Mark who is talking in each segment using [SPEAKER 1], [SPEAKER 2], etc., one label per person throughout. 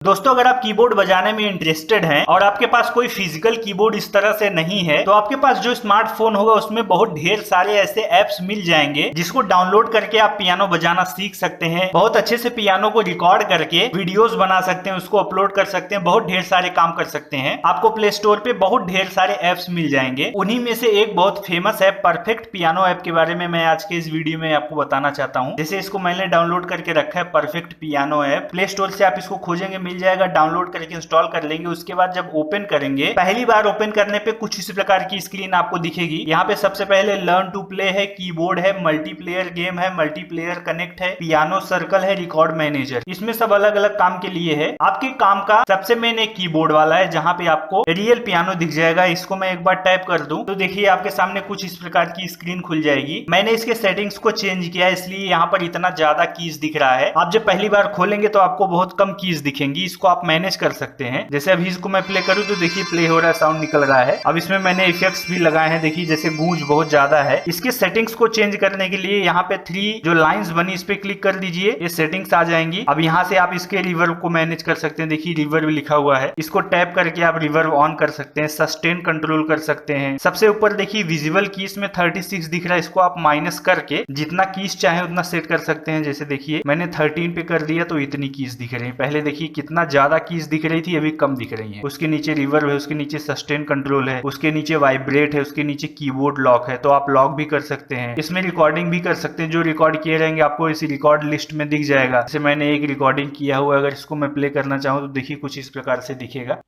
[SPEAKER 1] दोस्तों, अगर आप कीबोर्ड बजाने में इंटरेस्टेड हैं और आपके पास कोई फिजिकल कीबोर्ड इस तरह से नहीं है तो आपके पास जो स्मार्टफोन होगा उसमें बहुत ढेर सारे ऐसे ऐप्स मिल जाएंगे जिसको डाउनलोड करके आप पियानो बजाना सीख सकते हैं। बहुत अच्छे से पियानो को रिकॉर्ड करके वीडियोस बना सकते हैं, उसको अपलोड कर सकते हैं, बहुत ढेर सारे काम कर सकते हैं। आपको प्ले स्टोर पे बहुत ढेर सारे ऐप्स मिल जाएंगे। उन्हीं में से एक बहुत famous app perfect piano app के बारे में मैं आज के इस वीडियो में आपको बताना चाहता हूँ। जैसे इसको मैंने डाउनलोड करके रखा है perfect piano app. Play store से आप इसको खोजेंगे, मिल जाएगा, डाउनलोड करके इंस्टॉल कर लेंगे। उसके बाद जब ओपन करेंगे, पहली बार ओपन करने पे कुछ इस प्रकार की स्क्रीन आपको दिखेगी। यहाँ पे सबसे पहले लर्न टू प्ले है, कीबोर्ड है, मल्टीप्लेयर गेम है, मल्टीप्लेयर कनेक्ट है, पियानो सर्कल है, रिकॉर्ड मैनेजर। इसमें सब अलग अलग काम के लिए है। आपके काम का सबसे मेन एक कीबोर्ड वाला है जहाँ पे आपको रियल पियानो दिख जाएगा। इसको मैं एक बार टाइप कर दूं तो देखिए आपके सामने कुछ इस प्रकार की स्क्रीन खुल जाएगी। मैंने इसके सेटिंग्स को चेंज किया है, इसलिए यहाँ पर इतना ज्यादा कीज दिख रहा है। आप जब पहली बार खोलेंगे तो आपको बहुत कम कीज दिखेंगी। इसको आप मैनेज कर सकते हैं। जैसे अभी इसको मैं प्ले करूं तो देखिए प्ले हो रहा है, साउंड निकल रहा है। अब इसमें मैंने इफेक्ट्स भी लगाए हैं, देखिए जैसे गूंज बहुत ज्यादा है। इसके सेटिंग्स को चेंज करने के लिए यहाँ पे 3 जो लाइंस बनी इस पे क्लिक कर दीजिए, ये सेटिंग्स आ जाएंगी। अब यहाँ से आप इसके रिवर्ब को मैनेज कर सकते हैं। देखिए रिवर्ब लिखा हुआ है, इसको टैप करके आप रिवर्ब ऑन कर सकते हैं, सस्टेन कंट्रोल कर सकते हैं। सबसे ऊपर देखिए विजिबल कीज में 36 दिख रहा है, इसको आप माइनस करके जितना कीज चाहे उतना सेट कर सकते हैं। जैसे देखिए मैंने 13 पे कर दिया तो इतनी कीज दिख रही है। पहले देखिए कितना ज्यादा कीज दिख रही थी, अभी कम दिख रही है। उसके नीचे रिवर्ब है, उसके नीचे सस्टेन कंट्रोल है, उसके नीचे वाइब्रेट है, उसके नीचे कीबोर्ड लॉक है। तो आप लॉक भी कर सकते हैं, इसमें रिकॉर्डिंग भी कर सकते हैं। जो रिकॉर्ड किए रहेंगे आपको इसी रिकॉर्ड लिस्ट में दिख जाएगा। जैसे मैंने एक रिकॉर्डिंग किया हुआ, अगर इसको मैं प्ले करना चाहूँ तो देखिए कुछ इस प्रकार से दिखेगा।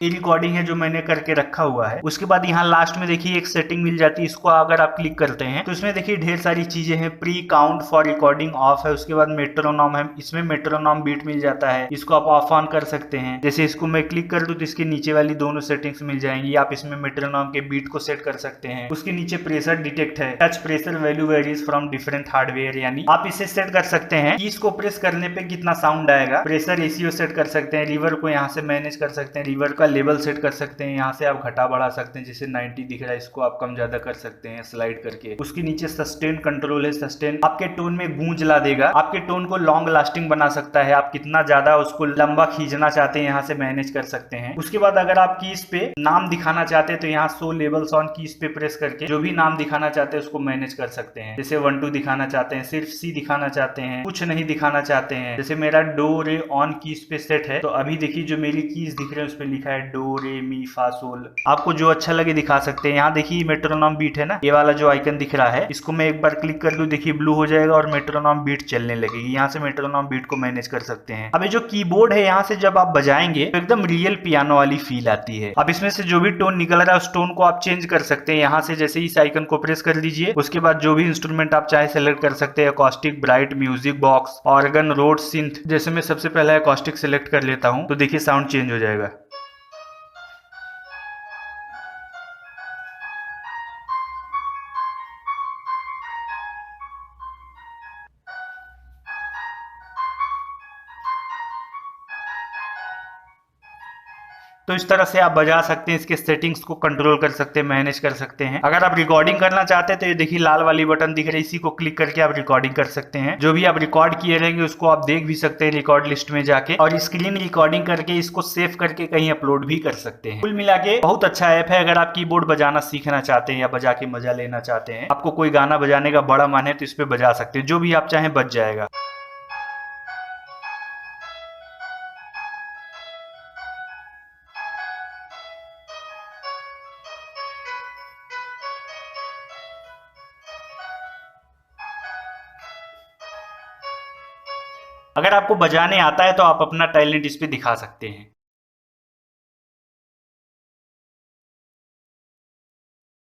[SPEAKER 1] ये रिकॉर्डिंग है जो मैंने करके रखा हुआ है। उसके बाद यहाँ लास्ट में देखिए एक सेटिंग मिल जाती है, इसको अगर आप क्लिक करते हैं तो इसमें देखिए ढेर सारी चीजें हैं। Pre count for recording of है, उसके बाद मेट्रोनॉम है, इसमें मेट्रोनॉम बीट मिल जाता है, इसको आप ऑफ ऑन कर सकते हैं। जैसे इसको मैं क्लिक कर दूं तो इसके नीचे वाली दोनों सेटिंग्स मिल जाएंगी। आप इसमें मेट्रोनॉम के बीट को सेट कर सकते हैं। उसके नीचे प्रेशर डिटेक्ट है, touch pressure value varies from different hardware, यानी आप इसे सेट कर सकते हैं कि इसको प्रेस करने पे कितना साउंड आएगा। प्रेशर रेशियो सेट कर सकते हैं, रिवर्ब को यहाँ से मैनेज कर सकते हैं, रिवर्ब का लेवल सेट कर सकते हैं। यहाँ से आप घटा बढ़ा सकते हैं, जैसे 90 दिख रहा है इसको आप कम ज्यादा कर सकते हैं स्लाइड करके। उसके नीचे सस्टेन कंट्रोल है, सस्टेन आपके टोन में गूंज ला देगा, आपके टोन को लॉन्ग लास्टिंग बना सकता है। आप कितना ज्यादा उसको लंबा खींचना चाहते हैं यहाँ से मैनेज कर सकते हैं। उसके बाद अगर आप कीज पे नाम दिखाना चाहते हैं तो यहाँ शो लेवल्स ऑन कीज पे प्रेस करके जो भी नाम दिखाना चाहते हैं उसको मैनेज कर सकते हैं। जैसे 1 2 दिखाना चाहते हैं, सिर्फ सी दिखाना चाहते हैं, कुछ नहीं दिखाना चाहते हैं। जैसे मेरा डो रे ऑन कीज पे सेट है तो अभी देखिए जो मेरी कीज दिख रहे हैं उस पे लिखा है डो रे मी फा सोल। आपको जो अच्छा लगे दिखा सकते हैं। यहाँ देखिए मेट्रोनॉम बीट है ना, ये वाला जो आइकन दिख रहा है, इसको मैं एक बार क्लिक कर लूं, देखिए ब्लू हो जाएगा और मेट्रोनॉम बीट चलने लगेगी। यहाँ से मेट्रोनॉम बीट को मैनेज कर सकते हैं। अब ये जो कीबोर्ड है यहाँ से जब आप बजाएंगे तो एकदम रियल पियानो वाली फील आती है। अब इसमें से जो भी टोन निकल रहा है उस टोन को आप चेंज कर सकते हैं। यहाँ से जैसे इस आइकन को प्रेस कर लीजिए, उसके बाद जो भी इंस्ट्रूमेंट आप चाहे सेलेक्ट कर सकते हैं। Acoustic, bright, music box, organ, road, synth. जैसे मैं सबसे पहले अकॉस्टिक सेलेक्ट कर लेता हूँ तो देखिए साउंड चेंज हो जाएगा। तो इस तरह से आप बजा सकते हैं, इसके सेटिंग्स को कंट्रोल कर सकते हैं, मैनेज कर सकते हैं। अगर आप रिकॉर्डिंग करना चाहते हैं तो ये देखिए लाल वाली बटन दिख रही है, इसी को क्लिक करके आप रिकॉर्डिंग कर सकते हैं। जो भी आप रिकॉर्ड किए रहेंगे उसको आप देख भी सकते हैं रिकॉर्ड लिस्ट में जाके, और स्क्रीन रिकॉर्डिंग करके इसको सेव करके कहीं अपलोड भी कर सकते हैं। कुल मिला के बहुत अच्छा ऐप है। अगर आप कीबोर्ड बजाना सीखना चाहते हैं या बजा के मजा लेना चाहते हैं, आपको कोई गाना बजाने का बड़ा मन है तो इस पे बजा सकते हैं, जो भी आप चाहें बज जाएगा। अगर आपको बजाने आता है तो आप अपना टैलेंट इस पे दिखा सकते हैं।